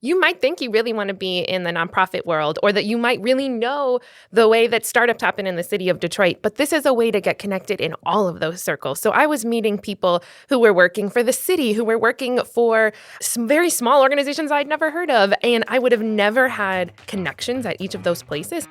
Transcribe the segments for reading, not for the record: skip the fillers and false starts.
you might think you really want to be in the nonprofit world, or that you might really know the way that startups happen in the city of Detroit. But this is a way to get connected in all of those circles. So I was meeting people who were working for the city, who were working for some very small organizations I'd never heard of, and I would have never had connections at each of those places.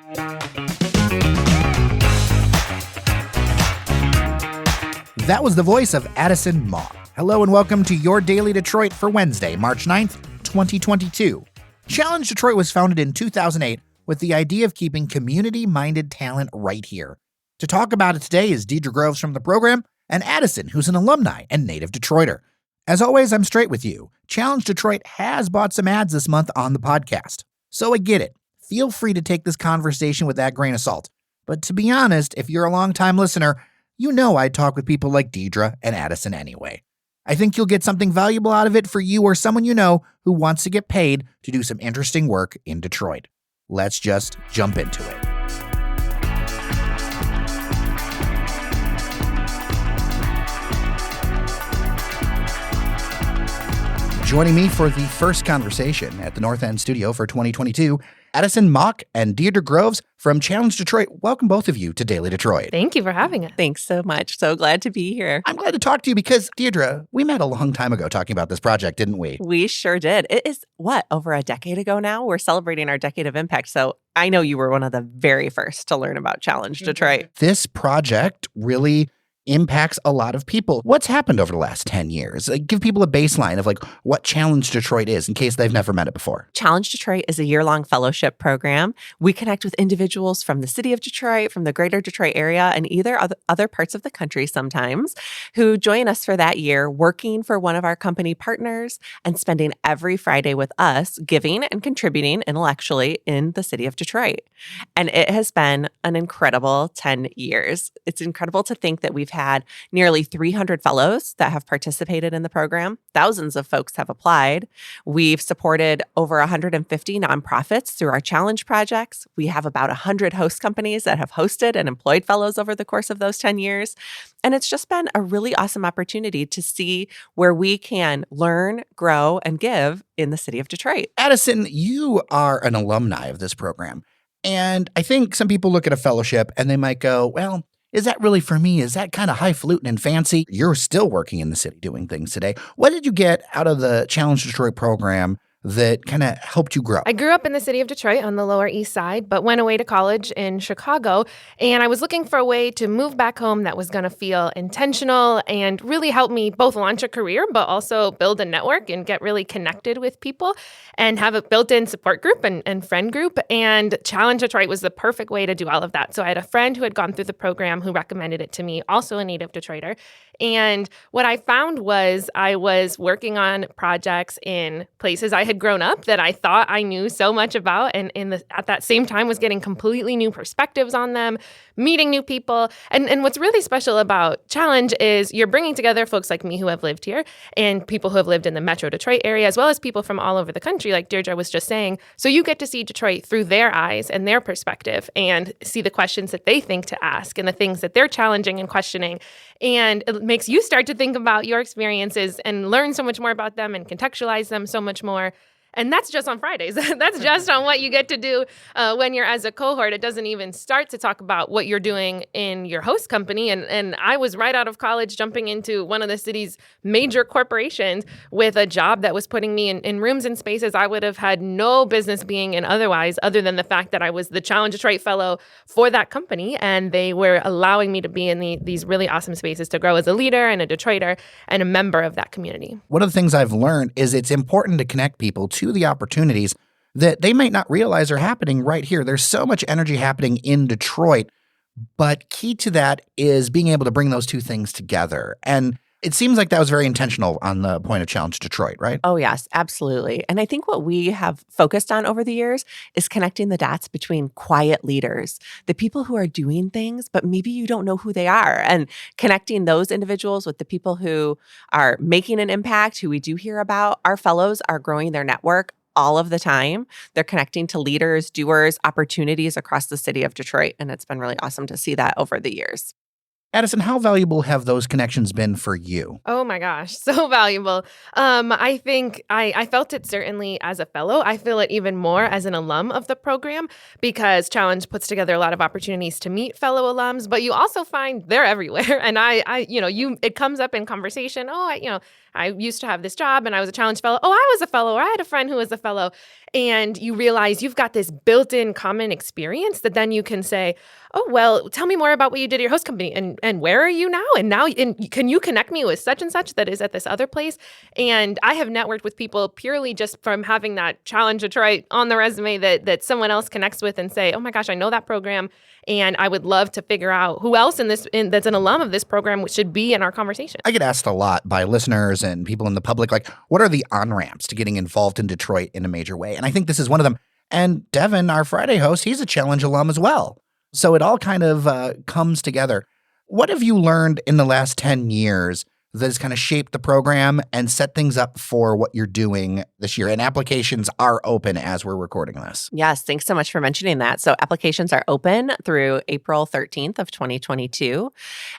That was the voice of Addison Mauck. Hello and welcome to Your Daily Detroit for Wednesday, March 9th, 2022. Challenge Detroit was founded in 2008 with the idea of keeping community-minded talent right here. To talk about it today is Deirdre Groves from the program and Addison, who's an alumni and native Detroiter. As always, I'm straight with you. Challenge Detroit has bought some ads this month on the podcast. So I get it. Feel free to take this conversation with that grain of salt. But to be honest, if you're a longtime listener, you know I talk with people like Deirdre and Addison anyway. I think you'll get something valuable out of it for you or someone you know who wants to get paid to do some interesting work in Detroit. Let's just jump into it. Joining me for the first conversation at the North End studio for 2022, Addison Mauck and Deirdre Groves from Challenge Detroit. Welcome both of you to Daily Detroit. Thank you for having us. Thanks so much. So glad to be here. I'm glad to talk to you because, Deirdre, we met a long time ago talking about this project, didn't we? We sure did. It is, over a decade ago now? We're celebrating our decade of impact. So I know you were one of the very first to learn about Challenge Detroit. This project really impacts a lot of people. What's happened over the last 10 years? Give people a baseline of what Challenge Detroit is in case they've never met it before. Challenge Detroit is a year-long fellowship program. We connect with individuals from the city of Detroit, from the greater Detroit area, and either other parts of the country sometimes, who join us for that year, working for one of our company partners and spending every Friday with us, giving and contributing intellectually in the city of Detroit. And it has been an incredible 10 years. It's incredible to think that we've had nearly 300 fellows that have participated in the program. Thousands of folks have applied. We've supported over 150 nonprofits through our challenge projects. We have about 100 host companies that have hosted and employed fellows over the course of those 10 years. And it's just been a really awesome opportunity to see where we can learn, grow, and give in the city of Detroit. Addison, you are an alumni of this program. And I think some people look at a fellowship and they might go, well, is that really for me? Is that kind of highfalutin and fancy? You're still working in the city doing things today. What did you get out of the Challenge Detroit program that kind of helped you grow? I grew up in the city of Detroit on the Lower East Side, but went away to college in Chicago. And I was looking for a way to move back home that was going to feel intentional and really help me both launch a career, but also build a network and get really connected with people and have a built-in support group and friend group. And Challenge Detroit was the perfect way to do all of that. So I had a friend who had gone through the program who recommended it to me, also a native Detroiter. And what I found was I was working on projects in places I had grown up that I thought I knew so much about, and at that same time was getting completely new perspectives on them, meeting new people. And what's really special about Challenge is you're bringing together folks like me who have lived here and people who have lived in the Metro Detroit area, as well as people from all over the country, like Deirdre was just saying. So you get to see Detroit through their eyes and their perspective and see the questions that they think to ask and the things that they're challenging and questioning. And it makes you start to think about your experiences and learn so much more about them and contextualize them so much more. And that's just on Fridays. That's just on what you get to do when you're as a cohort. It doesn't even start to talk about what you're doing in your host company. And I was right out of college jumping into one of the city's major corporations with a job that was putting me in rooms and spaces I would have had no business being in otherwise, other than the fact that I was the Challenge Detroit Fellow for that company. And they were allowing me to be in these really awesome spaces to grow as a leader and a Detroiter and a member of that community. One of the things I've learned is it's important to connect people to the opportunities that they might not realize are happening right here. There's so much energy happening in Detroit, but key to that is being able to bring those two things together. And it seems like that was very intentional on the point of Challenge Detroit, right? Oh, yes, absolutely. And I think what we have focused on over the years is connecting the dots between quiet leaders, the people who are doing things, but maybe you don't know who they are, and connecting those individuals with the people who are making an impact, who we do hear about. Our fellows are growing their network all of the time. They're connecting to leaders, doers, opportunities across the city of Detroit. And it's been really awesome to see that over the years. Addison, how valuable have those connections been for you? Oh my gosh, so valuable. I think I felt it certainly as a fellow. I feel it even more as an alum of the program because Challenge puts together a lot of opportunities to meet fellow alums, but you also find they're everywhere. And it comes up in conversation. I used to have this job and I was a Challenge fellow. Oh, I was a fellow, or I had a friend who was a fellow. And you realize you've got this built-in common experience that then you can say, oh, well, tell me more about what you did at your host company and where are you now? And can you connect me with such and such that is at this other place? And I have networked with people purely just from having that Challenge Detroit on the resume that someone else connects with and say, oh my gosh, I know that program. And I would love to figure out who else that's an alum of this program should be in our conversation. I get asked a lot by listeners and people in the public, like, what are the on-ramps to getting involved in Detroit in a major way? And I think this is one of them. And Devin, our Friday host, he's a Challenge alum as well. So it all kind of comes together. What have you learned in the last 10 years that has kind of shaped the program and set things up for what you're doing this year? And applications are open as we're recording this. Yes, thanks so much for mentioning that. So applications are open through April 13th of 2022.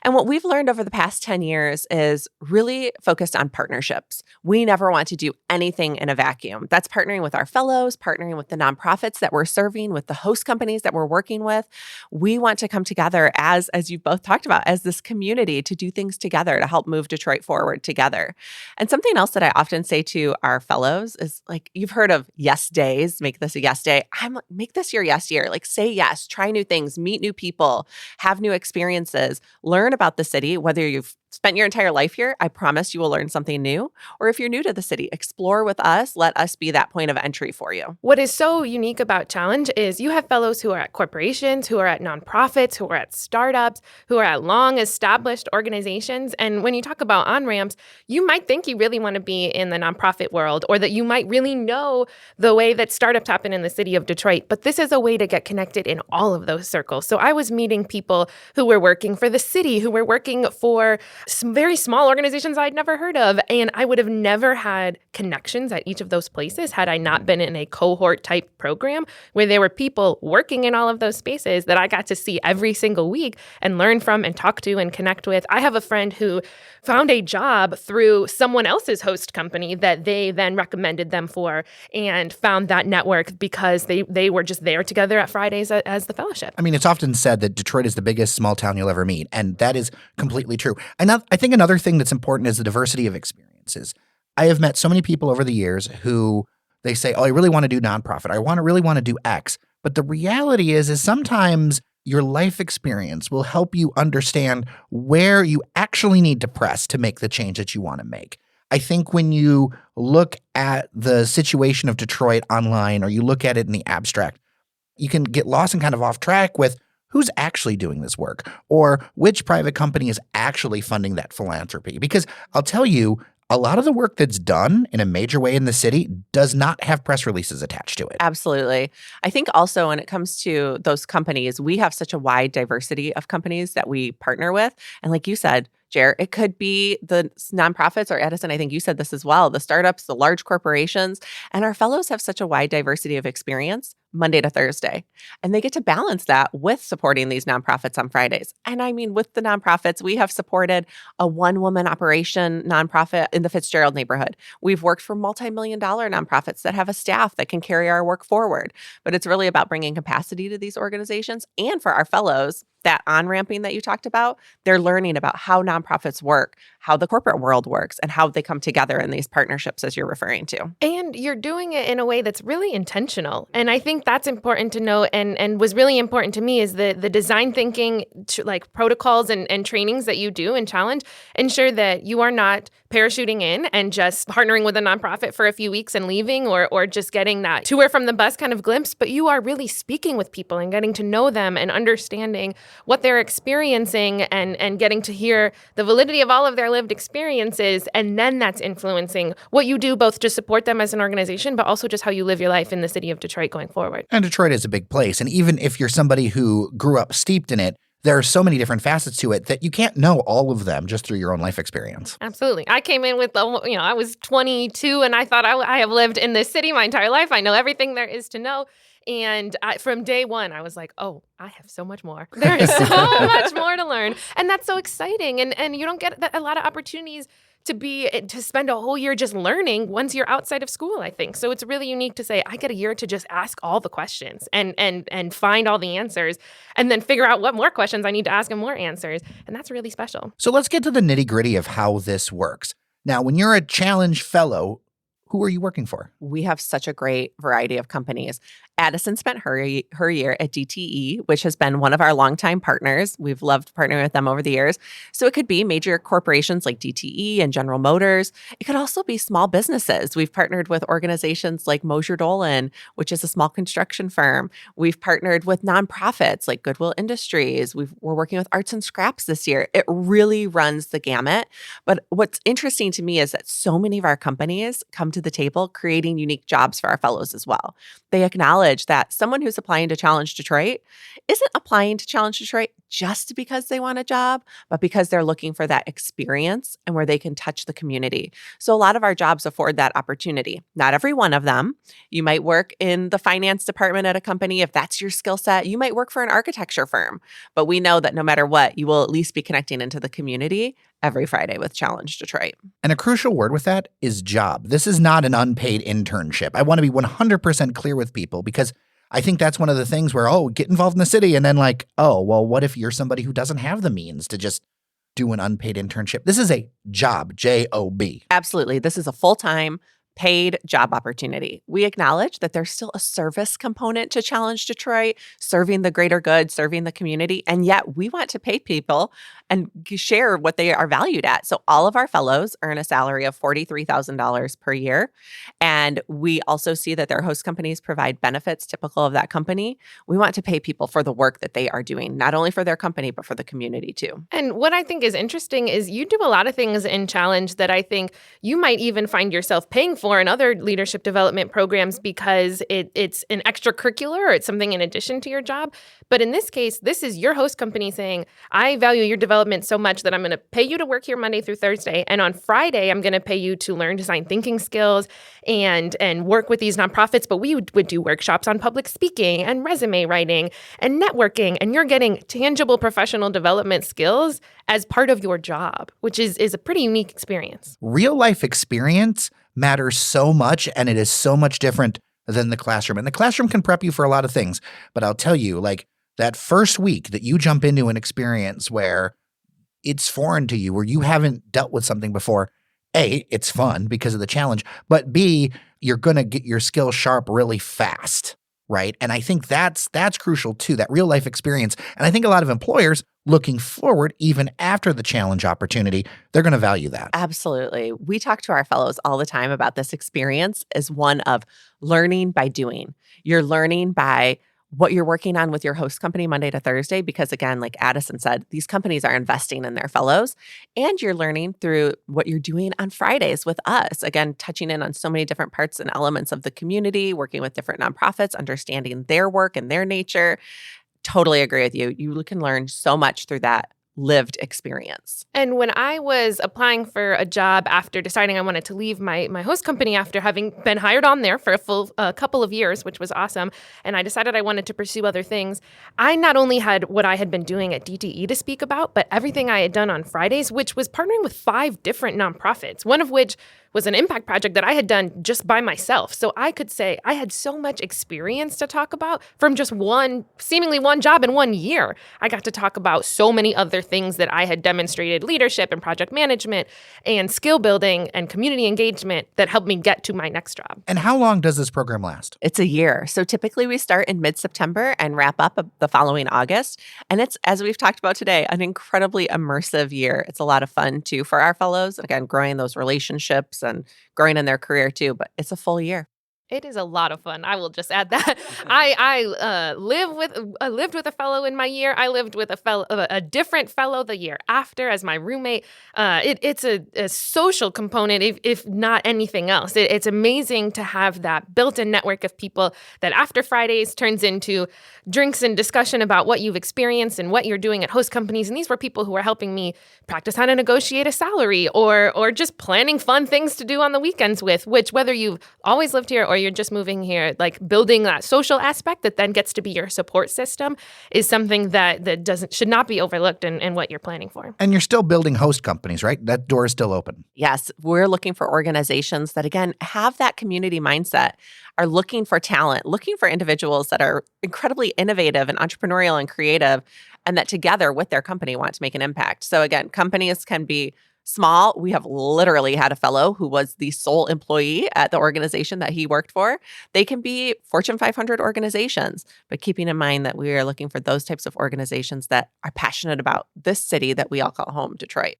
And what we've learned over the past 10 years is really focused on partnerships. We never want to do anything in a vacuum. That's partnering with our fellows, partnering with the nonprofits that we're serving, with the host companies that we're working with. We want to come together as you both talked about, as this community to do things together to help move Detroit forward together. And something else that I often say to our fellows is, like, you've heard of yes days, make this a yes day. I'm like, make this your yes year. Like, say yes, try new things, meet new people, have new experiences, learn about the city, whether you've spent your entire life here, I promise you will learn something new. Or if you're new to the city, explore with us. Let us be that point of entry for you. What is so unique about Challenge is you have fellows who are at corporations, who are at nonprofits, who are at startups, who are at long established organizations. And when you talk about on-ramps, you might think you really want to be in the nonprofit world, or that you might really know the way that startups happen in the city of Detroit. But this is a way to get connected in all of those circles. So I was meeting people who were working for the city, who were working for some very small organizations I'd never heard of. And I would have never had connections at each of those places had I not been in a cohort type program where there were people working in all of those spaces that I got to see every single week and learn from and talk to and connect with. I have a friend who found a job through someone else's host company that they then recommended them for, and found that network because they were just there together at Fridays as the fellowship. I mean, it's often said that Detroit is the biggest small town you'll ever meet, and that is completely true. And I think another thing that's important is the diversity of experiences. I have met so many people over the years who they say, oh, I really want to do nonprofit. I really want to do X. But the reality is sometimes your life experience will help you understand where you actually need to press to make the change that you want to make. I think when you look at the situation of Detroit online, or you look at it in the abstract, you can get lost and kind of off track with who's actually doing this work, or which private company is actually funding that philanthropy. Because I'll tell you, a lot of the work that's done in a major way in the city does not have press releases attached to it. Absolutely. I think also when it comes to those companies, we have such a wide diversity of companies that we partner with. And like you said, Jer, it could be the nonprofits, or Addison, I think you said this as well, the startups, the large corporations, and our fellows have such a wide diversity of experience Monday to Thursday. And they get to balance that with supporting these nonprofits on Fridays. And I mean, with the nonprofits, we have supported a one-woman operation nonprofit in the Fitzgerald neighborhood. We've worked for multi-million-dollar nonprofits that have a staff that can carry our work forward. But it's really about bringing capacity to these organizations. And for our fellows, that on-ramping that you talked about, they're learning about how nonprofits work, how the corporate world works, and how they come together in these partnerships, as you're referring to. And you're doing it in a way that's really intentional. And I think that's important to know, and was really important to me, is the design thinking, like protocols and trainings that you do in Challenge ensure that you are not parachuting in and just partnering with a nonprofit for a few weeks and leaving, or just getting that tour from the bus kind of glimpse, but you are really speaking with people and getting to know them and understanding what they're experiencing and getting to hear the validity of all of their lived experiences. And then that's influencing what you do, both to support them as an organization, but also just how you live your life in the city of Detroit going forward. And Detroit is a big place. And even if you're somebody who grew up steeped in it, there are so many different facets to it that you can't know all of them just through your own life experience. Absolutely. I came in with, I was 22 and I thought I have lived in this city my entire life. I know everything there is to know. And from day one, I was like, oh, I have so much more. There is so much more to learn. And that's so exciting. And you don't get a lot of opportunities to spend a whole year just learning once you're outside of school, I think. So it's really unique to say, I get a year to just ask all the questions and find all the answers and then figure out what more questions I need to ask and more answers. And that's really special. So let's get to the nitty-gritty of how this works. Now, when you're a Challenge Fellow, who are you working for? We have such a great variety of companies. Addison spent her year at DTE, which has been one of our longtime partners. We've loved partnering with them over the years. So it could be major corporations like DTE and General Motors. It could also be small businesses. We've partnered with organizations like Mosher Dolan, which is a small construction firm. We've partnered with nonprofits like Goodwill Industries. We're working with Arts and Scraps this year. It really runs the gamut. But what's interesting to me is that so many of our companies come to the table creating unique jobs for our fellows as well. They acknowledge that someone who's applying to Challenge Detroit isn't applying to Challenge Detroit just because they want a job, but because they're looking for that experience and where they can touch the community. So a lot of our jobs afford that opportunity. Not every one of them. You might work in the finance department at a company if that's your skill set. You might work for an architecture firm. But we know that no matter what, you will at least be connecting into the community every Friday with Challenge Detroit. And a crucial word with that is job. This is not an unpaid internship. I want to be 100% clear with people because I think that's one of the things where, get involved in the city and then what if you're somebody who doesn't have the means to just do an unpaid internship? This is a job, J-O-B. Absolutely. This is a full-time paid job opportunity. We acknowledge that there's still a service component to Challenge Detroit, serving the greater good, serving the community, and yet we want to pay people and share what they are valued at. So all of our fellows earn a salary of $43,000 per year, and we also see that their host companies provide benefits typical of that company. We want to pay people for the work that they are doing, not only for their company, but for the community too. And what I think is interesting is you do a lot of things in Challenge that I think you might even find yourself paying for in other leadership development programs because it's an extracurricular or it's something in addition to your job. But in this case, this is your host company saying, I value your development so much that I'm going to pay you to work here Monday through Thursday. And on Friday, I'm going to pay you to learn design thinking skills and work with these nonprofits. But we would do workshops on public speaking and resume writing and networking. And you're getting tangible professional development skills as part of your job, which is a pretty unique experience. Real life experience matters so much, and it is so much different than the classroom. And the classroom can prep you for a lot of things. But I'll tell you, that first week that you jump into an experience where it's foreign to you, where you haven't dealt with something before, A, it's fun because of the challenge, but B, you're going to get your skills sharp really fast, right? And I think that's crucial too, that real life experience. And I think a lot of employers looking forward, even after the challenge opportunity, they're going to value that. Absolutely. We talk to our fellows all the time about this experience as one of learning by doing. You're learning by what you're working on with your host company Monday to Thursday, because again, like Addison said, these companies are investing in their fellows, and you're learning through what you're doing on Fridays with us. Again, touching in on so many different parts and elements of the community, working with different nonprofits, understanding their work and their nature. Totally agree with you. You can learn so much through that lived experience. And when I was applying for a job after deciding I wanted to leave my host company after having been hired on there for a full couple of years, which was awesome, and I decided I wanted to pursue other things, I not only had what I had been doing at DTE to speak about, but everything I had done on Fridays, which was partnering with 5 different nonprofits, one of which was an impact project that I had done just by myself. So I could say I had so much experience to talk about from just seemingly one job in 1 year. I got to talk about so many other things that I had demonstrated leadership and project management and skill building and community engagement that helped me get to my next job. And how long does this program last? It's a year. So typically we start in mid-September and wrap up the following August. And it's, as we've talked about today, an incredibly immersive year. It's a lot of fun too for our fellows. Again, growing those relationships and growing in their career too, but it's a full year. It is a lot of fun. I will just add that. I lived with a fellow in my year. I lived with a different fellow the year after as my roommate. It's a social component, if not anything else. It's amazing to have that built-in network of people that after Fridays turns into drinks and discussion about what you've experienced and what you're doing at host companies. And these were people who were helping me practice how to negotiate a salary or just planning fun things to do on the weekends with, which whether you've always lived here or you're just moving here, like building that social aspect that then gets to be your support system is something that should not be overlooked in what you're planning for. And you're still building host companies, right? That door is still open. Yes, we're looking for organizations that, again, have that community mindset, are looking for talent, looking for individuals that are incredibly innovative and entrepreneurial and creative, and that together with their company want to make an impact. So again, companies can be small. We have literally had a fellow who was the sole employee at the organization that he worked for. They can be Fortune 500 organizations, but keeping in mind that we are looking for those types of organizations that are passionate about this city that we all call home, Detroit.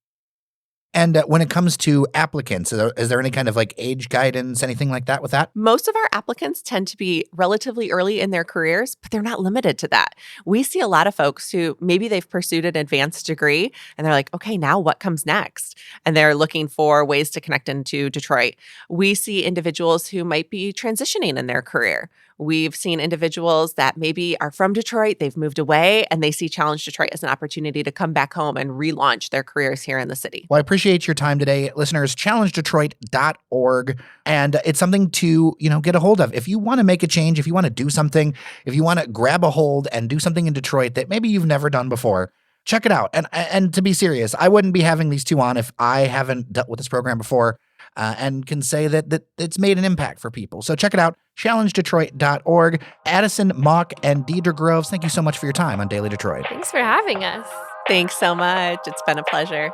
And when it comes to applicants, is there any kind of like age guidance, anything like that with that? Most of our applicants tend to be relatively early in their careers, but they're not limited to that. We see a lot of folks who maybe they've pursued an advanced degree and they're like, okay, now what comes next? And they're looking for ways to connect into Detroit. We see individuals who might be transitioning in their career. We've seen individuals that maybe are from Detroit, they've moved away, and they see Challenge Detroit as an opportunity to come back home and relaunch their careers here in the city. Well, I appreciate your time today, listeners. ChallengeDetroit.org. And it's something to, get a hold of. If you want to make a change, if you want to do something, if you want to grab a hold and do something in Detroit that maybe you've never done before, check it out. And to be serious, I wouldn't be having these two on if I haven't dealt with this program before. And can say that it's made an impact for people. So check it out, challengedetroit.org. Addison Mauck and Deirdre Groves, thank you so much for your time on Daily Detroit. Thanks for having us. Thanks so much. It's been a pleasure.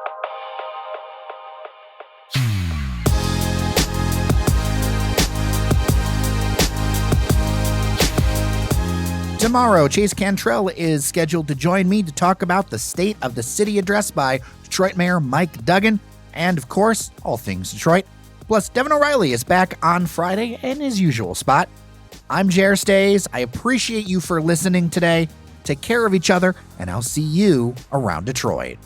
Tomorrow, Chase Cantrell is scheduled to join me to talk about the State of the City address by Detroit Mayor Mike Duggan. And, of course, all things Detroit. Plus, Devin O'Reilly is back on Friday in his usual spot. I'm Jer Stays. I appreciate you for listening today. Take care of each other, and I'll see you around Detroit.